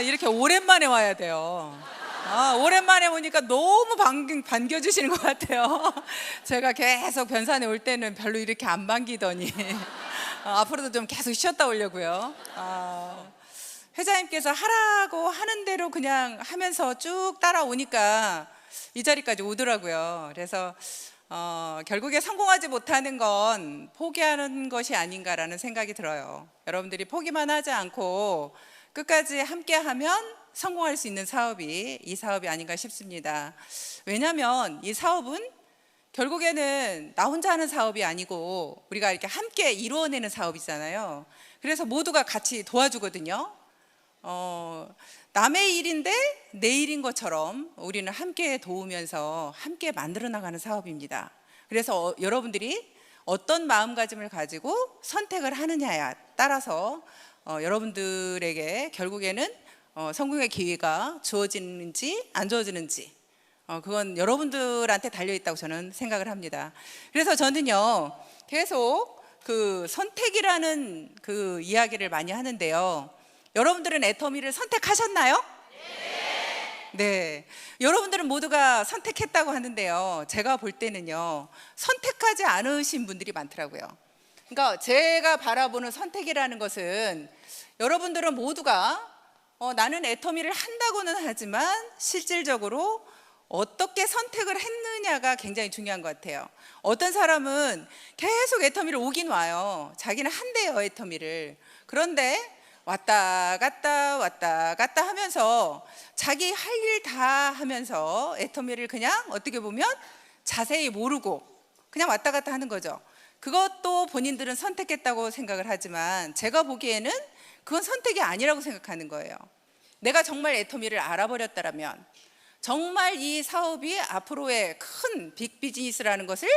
이렇게 오랜만에 와야 돼요. 오랜만에 오니까 너무 반겨주시는 것 같아요. 제가 계속 변산에 올 때는 별로 이렇게 안 반기더니 앞으로도 좀 계속 쉬었다 오려고요. 회장님께서 하라고 하는 대로 그냥 하면서 쭉 따라오니까 이 자리까지 오더라고요. 그래서 결국에 성공하지 못하는 건 포기하는 것이 아닌가라는 생각이 들어요. 여러분들이 포기만 하지 않고 끝까지 함께하면 성공할 수 있는 사업이 이 사업이 아닌가 싶습니다. 왜냐하면 이 사업은 결국에는 나 혼자 하는 사업이 아니고 우리가 이렇게 함께 이루어내는 사업이잖아요. 그래서 모두가 같이 도와주거든요. 남의 일인데 내 일인 것처럼 우리는 함께 도우면서 함께 만들어 나가는 사업입니다. 그래서 여러분들이 어떤 마음가짐을 가지고 선택을 하느냐에 따라서 여러분들에게 결국에는 성공의 기회가 주어지는지 안 주어지는지 그건 여러분들한테 달려있다고 저는 생각을 합니다. 그래서 저는요 계속 그 선택이라는 그 이야기를 많이 하는데요, 여러분들은 애터미를 선택하셨나요? 네, 여러분들은 모두가 선택했다고 하는데요, 제가 볼 때는요 선택하지 않으신 분들이 많더라고요. 그러니까 제가 바라보는 선택이라는 것은 여러분들은 모두가 나는 애터미를 한다고는 하지만 실질적으로 어떻게 선택을 했느냐가 굉장히 중요한 것 같아요. 어떤 사람은 계속 애터미를 오긴 와요. 자기는 한대요 애터미를. 그런데 왔다 갔다 하면서 자기 할 일 다 하면서 애터미를 그냥 어떻게 보면 자세히 모르고 그냥 왔다 갔다 하는 거죠. 그것도 본인들은 선택했다고 생각을 하지만 제가 보기에는 그건 선택이 아니라고 생각하는 거예요. 내가 정말 애터미를 알아버렸다면, 정말 이 사업이 앞으로의 큰 빅비즈니스라는 것을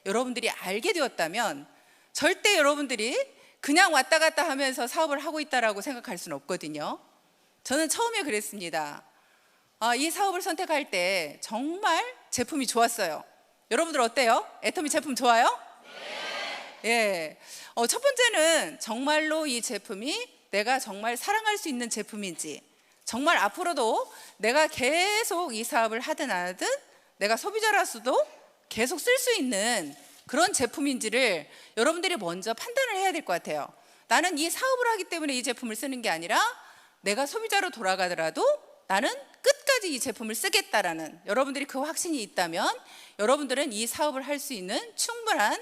여러분들이 알게 되었다면 절대 여러분들이 그냥 왔다 갔다 하면서 사업을 하고 있다라고 생각할 수는 없거든요. 저는 처음에 그랬습니다. 이 사업을 선택할 때 정말 제품이 좋았어요. 여러분들 어때요? 애터미 제품 좋아요? 예. 첫 번째는 정말로 이 제품이 내가 정말 사랑할 수 있는 제품인지, 정말 앞으로도 내가 계속 이 사업을 하든 안 하든 내가 소비자로서도 계속 쓸 수 있는 그런 제품인지를 여러분들이 먼저 판단을 해야 될 것 같아요. 나는 이 사업을 하기 때문에 이 제품을 쓰는 게 아니라 내가 소비자로 돌아가더라도 나는 끝까지 이 제품을 쓰겠다라는, 여러분들이 그 확신이 있다면 여러분들은 이 사업을 할 수 있는 충분한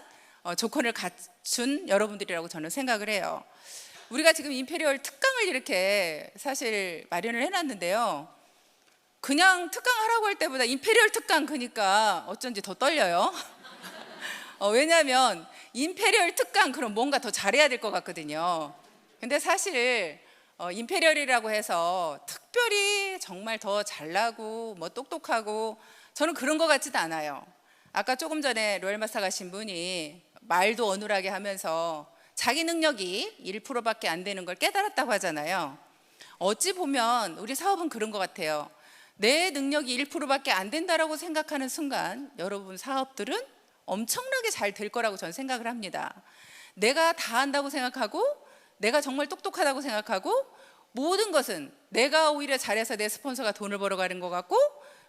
조건을 갖춘 여러분들이라고 저는 생각을 해요. 우리가 지금 임페리얼 특강을 이렇게 사실 마련을 해놨는데요, 그냥 특강 하라고 할 때보다 임페리얼 특강 그러니까 어쩐지 더 떨려요. 왜냐하면 임페리얼 특강 그럼 뭔가 더 잘해야 될 것 같거든요. 근데 사실 임페리얼이라고 해서 특별히 정말 더 잘나고 뭐 똑똑하고 저는 그런 것 같지도 않아요. 아까 조금 전에 로얄마스터 가신 분이 말도 어눌하게 하면서 자기 능력이 1%밖에 안 되는 걸 깨달았다고 하잖아요. 어찌 보면 우리 사업은 그런 것 같아요. 내 능력이 1%밖에 안 된다라고 생각하는 순간 여러분 사업들은 엄청나게 잘 될 거라고 저는 생각을 합니다. 내가 다 한다고 생각하고 내가 정말 똑똑하다고 생각하고 모든 것은 내가 오히려 잘해서 내 스폰서가 돈을 벌어가는 것 같고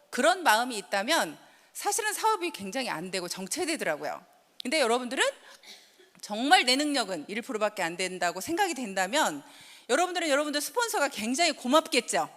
그런 마음이 있다면 사실은 사업이 굉장히 안 되고 정체되더라고요. 근데 여러분들은 정말 내 능력은 1%밖에 안 된다고 생각이 된다면 여러분들은 여러분들 스폰서가 굉장히 고맙겠죠.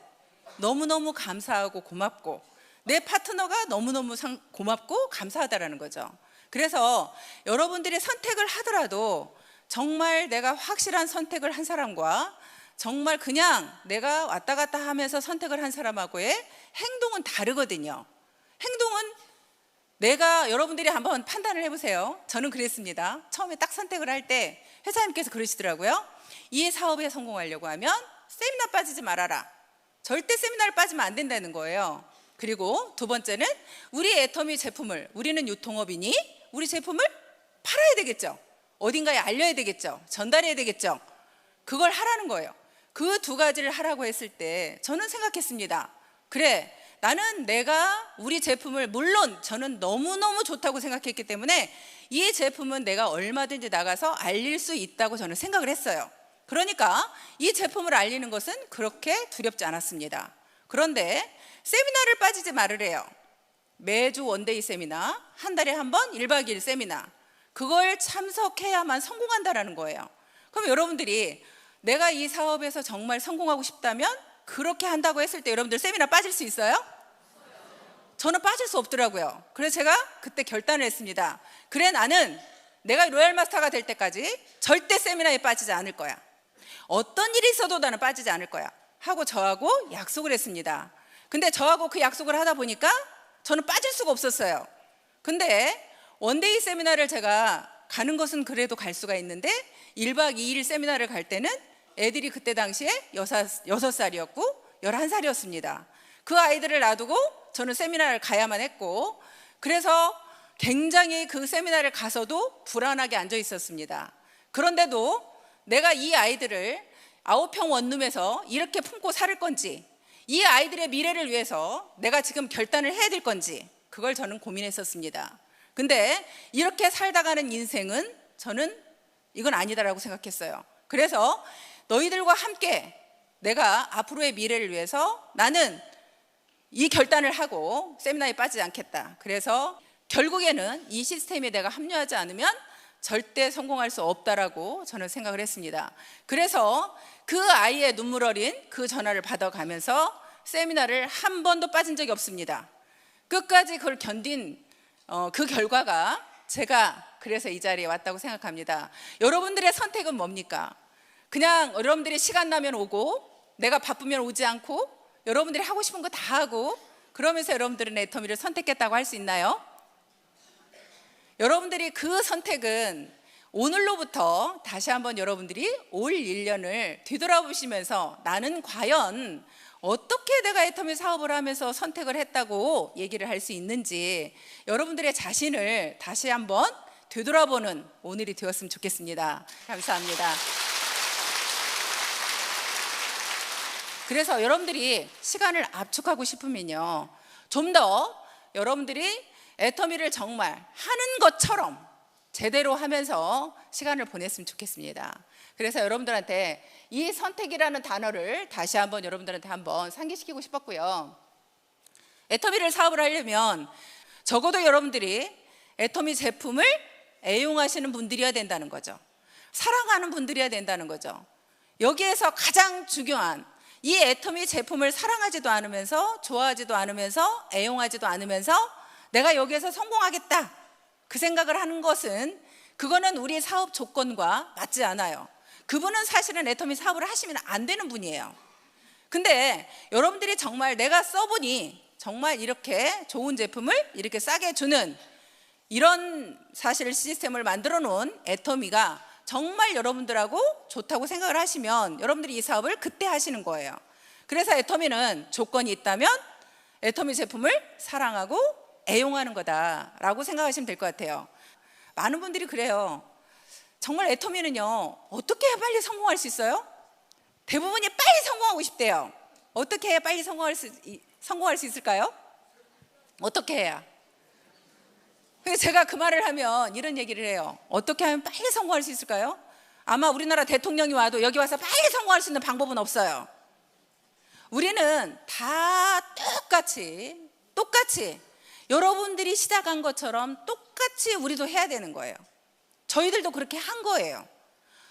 너무너무 감사하고 고맙고 내 파트너가 너무너무 고맙고 감사하다라는 거죠. 그래서 여러분들이 선택을 하더라도 정말 내가 확실한 선택을 한 사람과 정말 그냥 내가 왔다 갔다 하면서 선택을 한 사람하고의 행동은 다르거든요. 행동은 내가, 여러분들이 한번 판단을 해보세요. 저는 그랬습니다. 처음에 딱 선택을 할 때 회사님께서 그러시더라고요. 이 사업에 성공하려고 하면 세미나 빠지지 말아라. 절대 세미나를 빠지면 안 된다는 거예요. 그리고 두 번째는 우리 애터미 제품을, 우리는 유통업이니 우리 제품을 팔아야 되겠죠. 어딘가에 알려야 되겠죠. 전달해야 되겠죠. 그걸 하라는 거예요. 그 두 가지를 하라고 했을 때 저는 생각했습니다. 그래, 나는 내가 우리 제품을, 물론 저는 너무너무 좋다고 생각했기 때문에 이 제품은 내가 얼마든지 나가서 알릴 수 있다고 저는 생각을 했어요. 그러니까 이 제품을 알리는 것은 그렇게 두렵지 않았습니다. 그런데 세미나를 빠지지 말으래요. 매주 원데이 세미나, 한 달에 한 번 1박 2일 세미나, 그걸 참석해야만 성공한다라는 거예요. 그럼 여러분들이 내가 이 사업에서 정말 성공하고 싶다면 그렇게 한다고 했을 때 여러분들 세미나 빠질 수 있어요? 저는 빠질 수 없더라고요. 그래서 제가 그때 결단을 했습니다. 그래, 나는 내가 로얄 마스터가 될 때까지 절대 세미나에 빠지지 않을 거야. 어떤 일이 있어도 나는 빠지지 않을 거야 하고 저하고 약속을 했습니다. 근데 저하고 그 약속을 하다 보니까 저는 빠질 수가 없었어요. 근데 원데이 세미나를 제가 가는 것은 그래도 갈 수가 있는데 1박 2일 세미나를 갈 때는 애들이 그때 당시에 6살이었고 11살이었습니다. 그 아이들을 놔두고 저는 세미나를 가야만 했고, 그래서 굉장히 그 세미나를 가서도 불안하게 앉아 있었습니다. 그런데도 내가 이 아이들을 9평 원룸에서 이렇게 품고 살 건지, 이 아이들의 미래를 위해서 내가 지금 결단을 해야 될 건지, 그걸 저는 고민했었습니다. 근데 이렇게 살다가는 인생은 저는 이건 아니다라고 생각했어요. 그래서 너희들과 함께 내가 앞으로의 미래를 위해서 나는 이 결단을 하고 세미나에 빠지지 않겠다. 그래서 결국에는 이 시스템에 내가 합류하지 않으면 절대 성공할 수 없다라고 저는 생각을 했습니다. 그래서 그 아이의 눈물 어린 그 전화를 받아가면서 세미나를 한 번도 빠진 적이 없습니다. 끝까지 그걸 견딘 그 결과가 제가 그래서 이 자리에 왔다고 생각합니다. 여러분들의 선택은 뭡니까? 그냥 여러분들이 시간 나면 오고 내가 바쁘면 오지 않고 여러분들이 하고 싶은 거 다 하고 그러면서 여러분들은 애터미를 선택했다고 할 수 있나요? 여러분들이 그 선택은 오늘로부터 다시 한번 여러분들이 올 1년을 뒤돌아보시면서 나는 과연 어떻게 내가 애터미 사업을 하면서 선택을 했다고 얘기를 할 수 있는지 여러분들의 자신을 다시 한번 되돌아보는 오늘이 되었으면 좋겠습니다. 감사합니다. 그래서 여러분들이 시간을 압축하고 싶으면요, 좀 더 여러분들이 애터미를 정말 하는 것처럼 제대로 하면서 시간을 보냈으면 좋겠습니다. 그래서 여러분들한테 이 선택이라는 단어를 다시 한번 여러분들한테 한번 상기시키고 싶었고요. 애터미를 사업을 하려면 적어도 여러분들이 애터미 제품을 애용하시는 분들이어야 된다는 거죠. 사랑하는 분들이어야 된다는 거죠. 여기에서 가장 중요한 이 애터미 제품을 사랑하지도 않으면서 좋아하지도 않으면서 애용하지도 않으면서 내가 여기에서 성공하겠다 그 생각을 하는 것은 그거는 우리 사업 조건과 맞지 않아요. 그분은 사실은 애터미 사업을 하시면 안 되는 분이에요. 근데 여러분들이 정말 내가 써보니 정말 이렇게 좋은 제품을 이렇게 싸게 주는 이런 사실 시스템을 만들어 놓은 애터미가 정말 여러분들하고 좋다고 생각을 하시면 여러분들이 이 사업을 그때 하시는 거예요. 그래서 애터미는 조건이 있다면 애터미 제품을 사랑하고 애용하는 거다라고 생각하시면 될 것 같아요. 많은 분들이 그래요. 정말 애터미는요, 어떻게 해야 빨리 성공할 수 있어요? 대부분이 빨리 성공하고 싶대요. 어떻게 해야 빨리 성공할 수 있을까요? 어떻게 해야? 그래서 제가 그 말을 하면 이런 얘기를 해요. 어떻게 하면 빨리 성공할 수 있을까요? 아마 우리나라 대통령이 와도 여기 와서 빨리 성공할 수 있는 방법은 없어요. 우리는 다 똑같이 여러분들이 시작한 것처럼 똑같이 우리도 해야 되는 거예요. 저희들도 그렇게 한 거예요.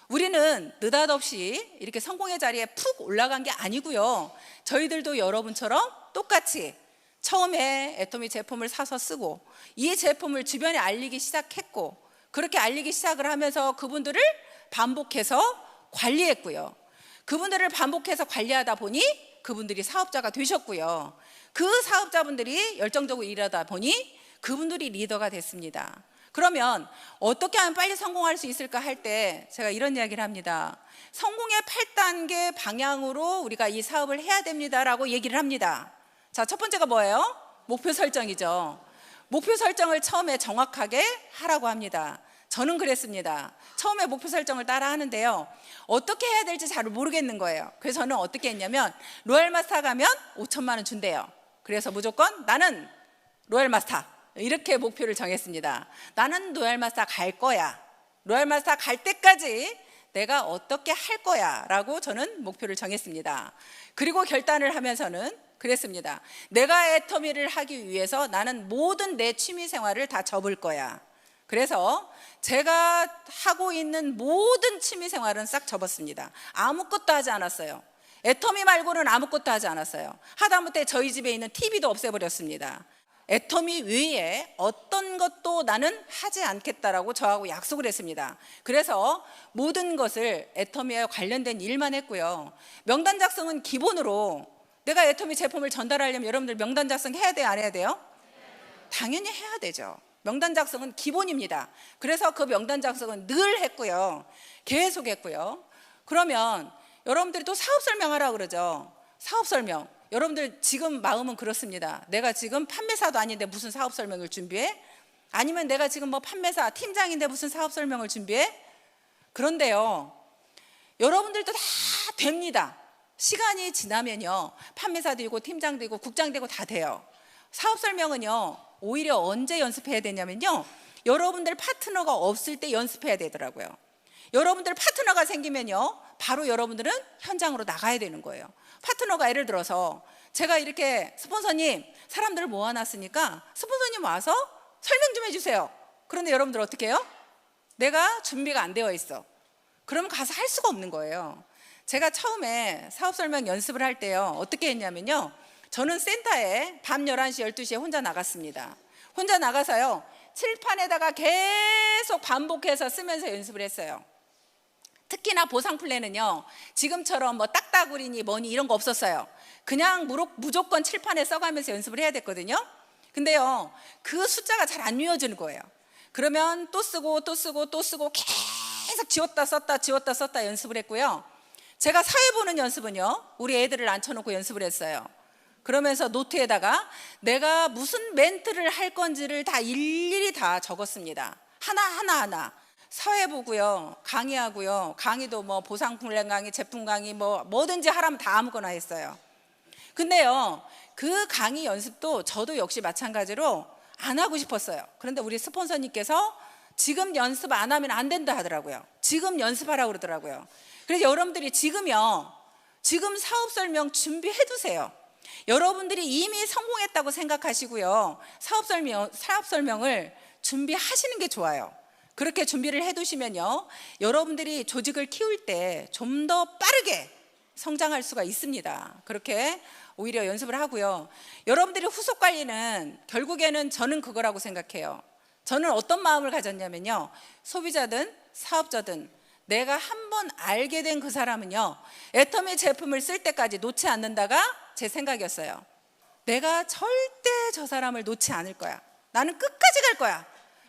우리는 느닷없이 이렇게 성공의 자리에 푹 올라간 게 아니고요. 저희들도 여러분처럼 똑같이 처음에 애터미 제품을 사서 쓰고 이 제품을 주변에 알리기 시작했고 그렇게 알리기 시작을 하면서 그분들을 반복해서 관리했고요. 그분들을 반복해서 관리하다 보니 그분들이 사업자가 되셨고요. 그 사업자분들이 열정적으로 일하다 보니 그분들이 리더가 됐습니다. 그러면 어떻게 하면 빨리 성공할 수 있을까 할 때 제가 이런 이야기를 합니다. 성공의 8단계 방향으로 우리가 이 사업을 해야 됩니다라고 얘기를 합니다. 자, 첫 번째가 뭐예요? 목표 설정이죠. 목표 설정을 처음에 정확하게 하라고 합니다. 저는 그랬습니다. 처음에 목표 설정을 따라 하는데요, 어떻게 해야 될지 잘 모르겠는 거예요. 그래서 저는 어떻게 했냐면 로얄 마스터 가면 5천만 원 준대요. 그래서 무조건 나는 로얄 마스터 이렇게 목표를 정했습니다. 나는 로얄 마스터 갈 거야. 로얄 마스터 갈 때까지 내가 어떻게 할 거야 라고 저는 목표를 정했습니다. 그리고 결단을 하면서는 그랬습니다. 내가 애터미를 하기 위해서 나는 모든 내 취미 생활을 다 접을 거야. 그래서 제가 하고 있는 모든 취미 생활은 싹 접었습니다. 아무것도 하지 않았어요. 애터미 말고는 아무것도 하지 않았어요. 하다못해 저희 집에 있는 TV도 없애버렸습니다. 애터미 외에 어떤 것도 나는 하지 않겠다라고 저하고 약속을 했습니다. 그래서 모든 것을 애터미와 관련된 일만 했고요. 명단 작성은 기본으로, 내가 애터미 제품을 전달하려면 여러분들 명단 작성해야 돼요, 안 해야 돼요? 당연히 해야 되죠. 명단 작성은 기본입니다. 그래서 그 명단 작성은 늘 했고요. 계속 했고요. 그러면 여러분들이 또 사업 설명하라고 그러죠. 사업 설명. 여러분들 지금 마음은 그렇습니다. 내가 지금 판매사도 아닌데 무슨 사업 설명을 준비해? 아니면 내가 지금 뭐 판매사 팀장인데 무슨 사업 설명을 준비해? 그런데요, 여러분들도 다 됩니다. 시간이 지나면요, 판매사 되고 팀장 되고 국장 되고 다 돼요. 사업 설명은요, 오히려 언제 연습해야 되냐면요, 여러분들 파트너가 없을 때 연습해야 되더라고요. 여러분들 파트너가 생기면요, 바로 여러분들은 현장으로 나가야 되는 거예요. 파트너가 예를 들어서 제가 이렇게 스폰서님 사람들을 모아놨으니까 스폰서님 와서 설명 좀 해주세요. 그런데 여러분들 어떻게 해요? 내가 준비가 안 되어 있어. 그러면 가서 할 수가 없는 거예요. 제가 처음에 사업 설명 연습을 할 때요, 어떻게 했냐면요, 저는 센터에 밤 11시, 12시에 혼자 나갔습니다. 혼자 나가서요, 칠판에다가 계속 반복해서 쓰면서 연습을 했어요. 특히나 보상 플랜은요, 지금처럼 뭐 딱따구리니 뭐니 이런 거 없었어요. 그냥 무조건 칠판에 써가면서 연습을 해야 됐거든요. 근데요, 그 숫자가 잘 안 이어지는 거예요. 그러면 또 쓰고 또 쓰고 또 쓰고 계속 지웠다 썼다 연습을 했고요. 제가 사회 보는 연습은요, 우리 애들을 앉혀놓고 연습을 했어요. 그러면서 노트에다가 내가 무슨 멘트를 할 건지를 다 일일이 다 적었습니다. 하나 사회 보고요, 강의하고요, 강의도 뭐 보상 플랜 강의, 제품 강의 뭐든지 하라면 다 아무거나 했어요. 근데요, 그 강의 연습도 저도 역시 마찬가지로 안 하고 싶었어요. 그런데 우리 스폰서님께서 지금 연습 안 하면 안 된다 하더라고요. 지금 연습하라고 그러더라고요. 그래서 여러분들이 지금 사업 설명 준비해 두세요. 여러분들이 이미 성공했다고 생각하시고요, 사업 설명을 준비하시는 게 좋아요. 그렇게 준비를 해 두시면요, 여러분들이 조직을 키울 때 좀 더 빠르게 성장할 수가 있습니다. 그렇게 오히려 연습을 하고요. 여러분들이 후속 관리는 결국에는 저는 그거라고 생각해요. 저는 어떤 마음을 가졌냐면요, 소비자든 사업자든 내가 한번 알게 된 그 사람은요, 애터미 제품을 쓸 때까지 놓지 않는다가 제 생각이었어요. 내가 절대 저 사람을 놓지 않을 거야. 나는 끝까지 갈 거야.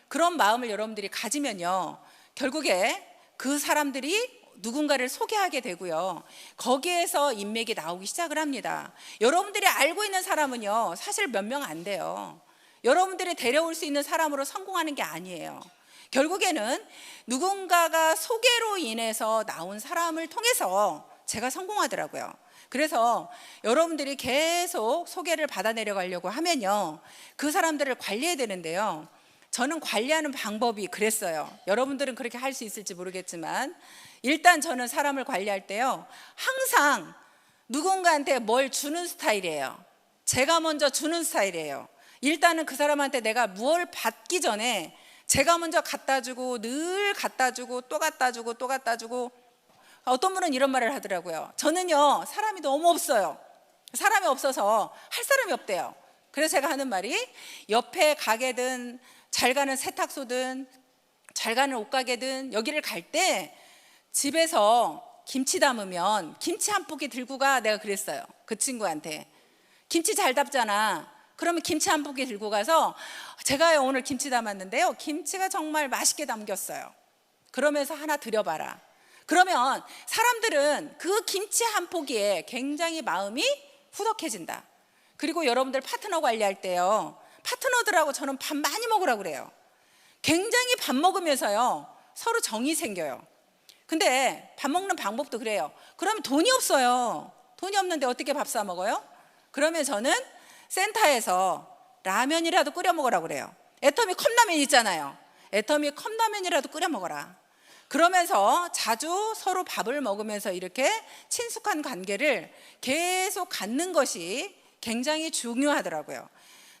그런 마음을 여러분들이 가지면요, 결국에 그 사람들이 누군가를 소개하게 되고요, 거기에서 인맥이 나오기 시작을 합니다. 여러분들이 알고 있는 사람은요, 사실 몇 명 안 돼요. 여러분들이 데려올 수 있는 사람으로 성공하는 게 아니에요. 결국에는 누군가가 소개로 인해서 나온 사람을 통해서 제가 성공하더라고요. 그래서 여러분들이 계속 소개를 받아내려가려고 하면요, 그 사람들을 관리해야 되는데요, 저는 관리하는 방법이 그랬어요. 여러분들은 그렇게 할 수 있을지 모르겠지만, 일단 저는 사람을 관리할 때요, 항상 누군가한테 뭘 주는 스타일이에요. 제가 먼저 주는 스타일이에요. 일단은 그 사람한테 내가 뭘 받기 전에 제가 먼저 갖다 주고, 늘 갖다 주고, 또 갖다 주고, 또 갖다 주고. 어떤 분은 이런 말을 하더라고요. 저는요, 사람이 너무 없어요. 사람이 없어서 할 사람이 없대요. 그래서 제가 하는 말이, 옆에 가게든 잘 가는 세탁소든 잘 가는 옷가게든 여기를 갈 때 집에서 김치 담으면 김치 한 포기 들고 가. 내가 그랬어요, 그 친구한테. 김치 잘 담잖아. 그러면 김치 한 포기 들고 가서, 제가 오늘 김치 담았는데요, 김치가 정말 맛있게 담겼어요. 그러면서 하나 드려봐라. 그러면 사람들은 그 김치 한 포기에 굉장히 마음이 후덕해진다. 그리고 여러분들 파트너 관리할 때요, 파트너들하고 저는 밥 많이 먹으라고 그래요. 굉장히 밥 먹으면서요, 서로 정이 생겨요. 근데 밥 먹는 방법도 그래요. 그러면 돈이 없어요. 돈이 없는데 어떻게 밥 사 먹어요? 그러면 저는 센터에서 라면이라도 끓여 먹으라고 그래요. 애터미 컵라면 있잖아요. 애터미 컵라면이라도 끓여 먹어라. 그러면서 자주 서로 밥을 먹으면서 이렇게 친숙한 관계를 계속 갖는 것이 굉장히 중요하더라고요.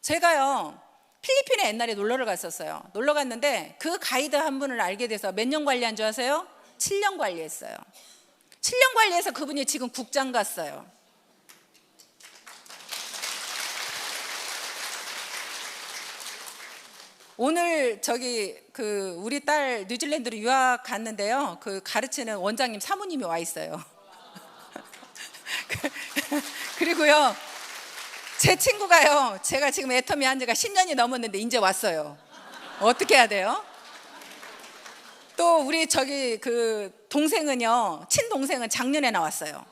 제가요, 필리핀에 옛날에 놀러를 갔었어요. 놀러 갔는데 그 가이드 한 분을 알게 돼서 몇 년 관리한 줄 아세요? 7년 관리했어요. 7년 관리해서 그분이 지금 국장 갔어요. 오늘 우리 딸 뉴질랜드로 유학 갔는데요. 그 가르치는 원장님 사모님이 와 있어요. 그리고요, 제 친구가요, 제가 지금 애터미 한 지가 10년이 넘었는데 이제 왔어요. 어떻게 해야 돼요? 또 우리 동생은요, 친동생은 작년에 나왔어요.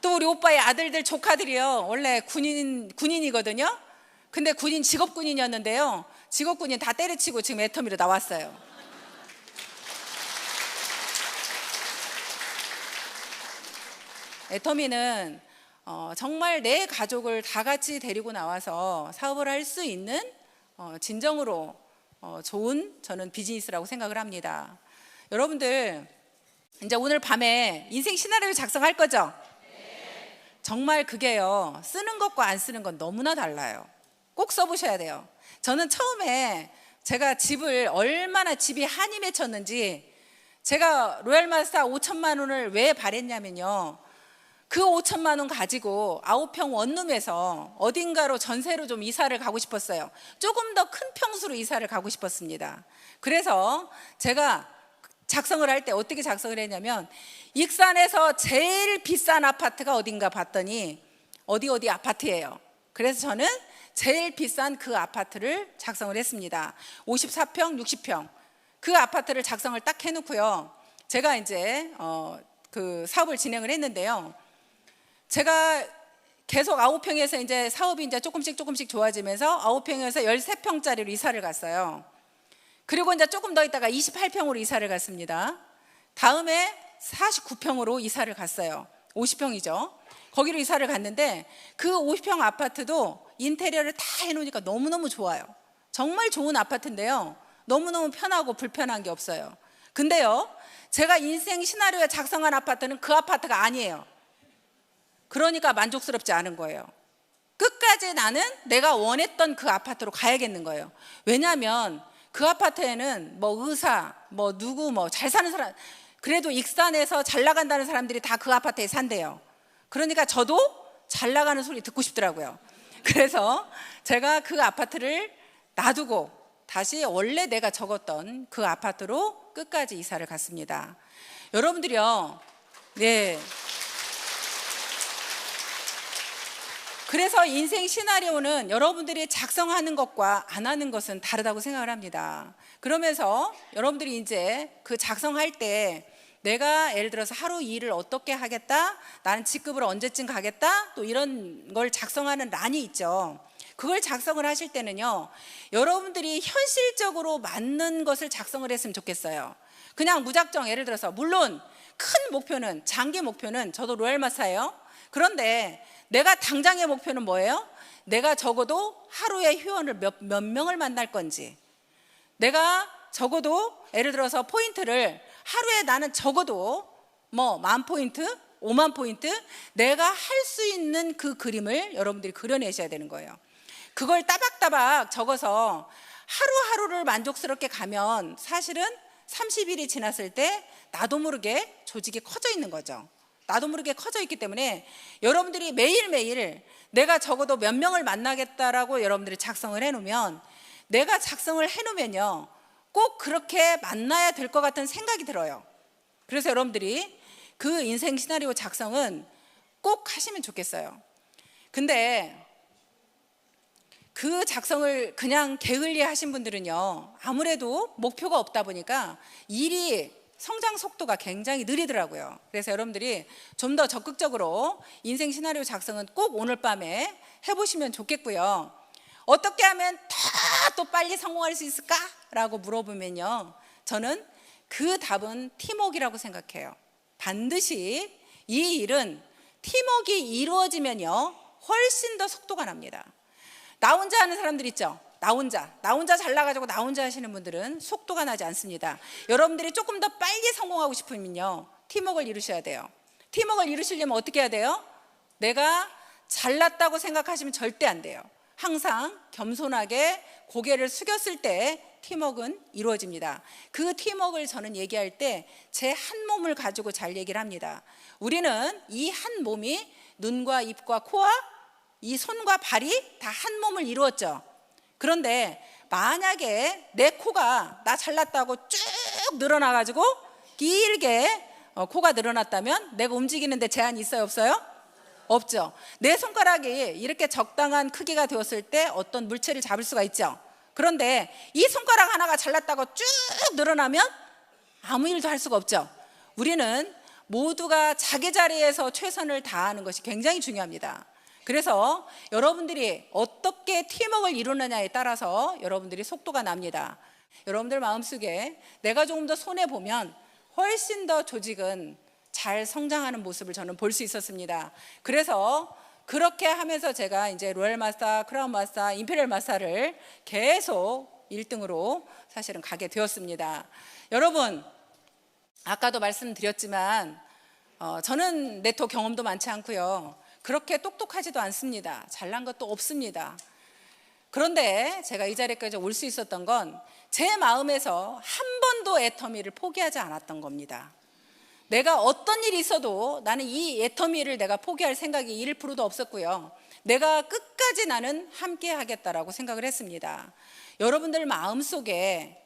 또 우리 오빠의 아들들 조카들이요, 원래 군인이거든요. 근데 직업군인이었는데요, 직업군인 다 때려치고 지금 애터미로 나왔어요. 애터미는 정말 내 가족을 다 같이 데리고 나와서 사업을 할 수 있는 진정으로 좋은 저는 비즈니스라고 생각을 합니다. 여러분들 이제 오늘 밤에 인생 시나리오 작성할 거죠? 네. 정말 그게요, 쓰는 것과 안 쓰는 건 너무나 달라요. 꼭 써보셔야 돼요. 저는 처음에 제가 집이 한이 맺혔는지, 제가 로얄마스터 5천만 원을 왜 바랬냐면요, 그 5천만 원 가지고 9평 원룸에서 어딘가로 전세로 좀 이사를 가고 싶었어요. 조금 더 큰 평수로 이사를 가고 싶었습니다. 그래서 제가 작성을 할 때 어떻게 작성을 했냐면, 익산에서 제일 비싼 아파트가 어딘가 봤더니 어디 아파트예요. 그래서 저는 제일 비싼 그 아파트를 작성을 했습니다. 54평, 60평 그 아파트를 작성을 딱 해놓고요, 제가 이제 그 사업을 진행을 했는데요, 제가 계속 9평에서 이제 사업이 이제 조금씩 좋아지면서 9평에서 13평짜리로 이사를 갔어요. 그리고 이제 조금 더 있다가 28평으로 이사를 갔습니다. 다음에 49평으로 이사를 갔어요. 50평이죠. 거기로 이사를 갔는데 그 50평 아파트도 인테리어를 다 해놓으니까 너무너무 좋아요. 정말 좋은 아파트인데요, 너무너무 편하고 불편한 게 없어요. 근데요, 제가 인생 시나리오에 작성한 아파트는 그 아파트가 아니에요. 그러니까 만족스럽지 않은 거예요. 끝까지 나는 내가 원했던 그 아파트로 가야겠는 거예요. 왜냐하면 그 아파트에는 뭐 의사, 뭐 누구, 뭐 잘 사는 사람, 그래도 익산에서 잘 나간다는 사람들이 다 그 아파트에 산대요. 그러니까 저도 잘 나가는 소리 듣고 싶더라고요. 그래서 제가 그 아파트를 놔두고 다시 원래 내가 적었던 그 아파트로 끝까지 이사를 갔습니다. 여러분들이요, 네. 그래서 인생 시나리오는 여러분들이 작성하는 것과 안 하는 것은 다르다고 생각을 합니다. 그러면서 여러분들이 이제 그 작성할 때 내가 예를 들어서 하루 일을 어떻게 하겠다, 나는 직급을 언제쯤 가겠다, 또 이런 걸 작성하는 란이 있죠. 그걸 작성을 하실 때는요, 여러분들이 현실적으로 맞는 것을 작성을 했으면 좋겠어요. 그냥 무작정, 예를 들어서 물론 큰 목표는, 장기 목표는 저도 로얄마스터예요. 그런데 내가 당장의 목표는 뭐예요? 내가 적어도 하루에 회원을 몇 명을 만날 건지, 내가 적어도 예를 들어서 포인트를 하루에 나는 적어도 뭐 10,000포인트, 50,000포인트 내가 할 수 있는 그 그림을 여러분들이 그려내셔야 되는 거예요. 그걸 따박따박 적어서 하루하루를 만족스럽게 가면 사실은 30일이 지났을 때 나도 모르게 조직이 커져 있는 거죠. 나도 모르게 커져 있기 때문에 여러분들이 매일매일 내가 적어도 몇 명을 만나겠다라고 여러분들이 작성을 해놓으면, 내가 작성을 해놓으면요, 꼭 그렇게 만나야 될 것 같은 생각이 들어요. 그래서 여러분들이 그 인생 시나리오 작성은 꼭 하시면 좋겠어요. 근데 그 작성을 그냥 게을리 하신 분들은요, 아무래도 목표가 없다 보니까 일이 성장 속도가 굉장히 느리더라고요. 그래서 여러분들이 좀 더 적극적으로 인생 시나리오 작성은 꼭 오늘 밤에 해보시면 좋겠고요. 어떻게 하면 더 또 빨리 성공할 수 있을까? 라고 물어보면요, 저는 그 답은 팀워크라고 생각해요. 반드시 이 일은 팀워크가 이루어지면요, 훨씬 더 속도가 납니다. 나 혼자 하는 사람들 있죠? 나 혼자 잘나가지고 나 혼자 하시는 분들은 속도가 나지 않습니다. 여러분들이 조금 더 빨리 성공하고 싶으면요, 팀워크를 이루셔야 돼요. 팀워크를 이루시려면 어떻게 해야 돼요? 내가 잘났다고 생각하시면 절대 안 돼요. 항상 겸손하게 고개를 숙였을 때 팀워크는 이루어집니다. 그 팀워크를 저는 얘기할 때 제 한 몸을 가지고 잘 얘기를 합니다. 우리는 이 한 몸이 눈과 입과 코와 이 손과 발이 다 한 몸을 이루었죠. 그런데 만약에 내 코가 나 잘났다고 쭉 늘어나가지고 길게 코가 늘어났다면 내가 움직이는데 제한이 있어요, 없어요? 없죠. 내 손가락이 이렇게 적당한 크기가 되었을 때 어떤 물체를 잡을 수가 있죠. 그런데 이 손가락 하나가 잘났다고 쭉 늘어나면 아무 일도 할 수가 없죠. 우리는 모두가 자기 자리에서 최선을 다하는 것이 굉장히 중요합니다. 그래서 여러분들이 어떻게 팀워크를 이루느냐에 따라서 여러분들이 속도가 납니다. 여러분들 마음속에 내가 조금 더 손해보면 훨씬 더 조직은 잘 성장하는 모습을 저는 볼 수 있었습니다. 그래서 그렇게 하면서 제가 이제 로얄 마스터, 크라운 마스터, 임페리얼 마스터를 계속 1등으로 사실은 가게 되었습니다. 여러분, 아까도 말씀드렸지만 저는 네트워크 경험도 많지 않고요, 그렇게 똑똑하지도 않습니다. 잘난 것도 없습니다. 그런데 제가 이 자리까지 올 수 있었던 건 제 마음에서 한 번도 애터미를 포기하지 않았던 겁니다. 내가 어떤 일이 있어도 나는 이 애터미를 내가 포기할 생각이 1%도 없었고요, 내가 끝까지 나는 함께 하겠다라고 생각을 했습니다. 여러분들 마음속에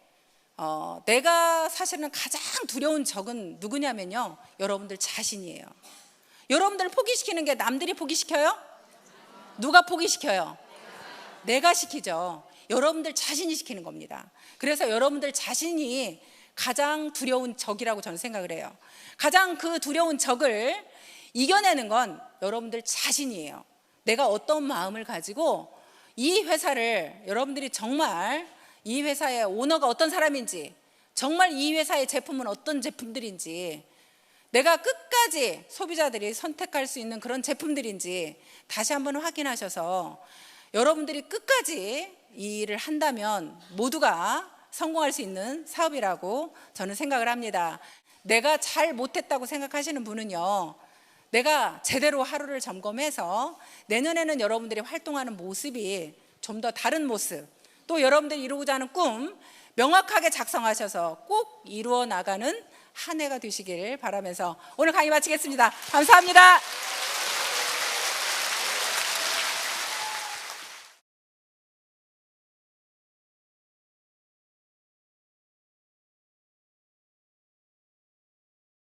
내가 사실은 가장 두려운 적은 누구냐면요, 여러분들 자신이에요. 여러분들 포기시키는 게 남들이 포기시켜요? 누가 포기시켜요? 내가 시키죠. 여러분들 자신이 시키는 겁니다. 그래서 여러분들 자신이 가장 두려운 적이라고 저는 생각을 해요. 가장 그 두려운 적을 이겨내는 건 여러분들 자신이에요. 내가 어떤 마음을 가지고 이 회사를, 여러분들이 정말 이 회사의 오너가 어떤 사람인지, 정말 이 회사의 제품은 어떤 제품들인지, 내가 끝까지 소비자들이 선택할 수 있는 그런 제품들인지 다시 한번 확인하셔서 여러분들이 끝까지 이 일을 한다면 모두가 성공할 수 있는 사업이라고 저는 생각을 합니다. 내가 잘 못했다고 생각하시는 분은요, 내가 제대로 하루를 점검해서 내년에는 여러분들이 활동하는 모습이 좀 더 다른 모습, 또 여러분들이 이루고자 하는 꿈 명확하게 작성하셔서 꼭 이루어 나가는 한 해가 되시길 바라면서 오늘 강의 마치겠습니다. 감사합니다.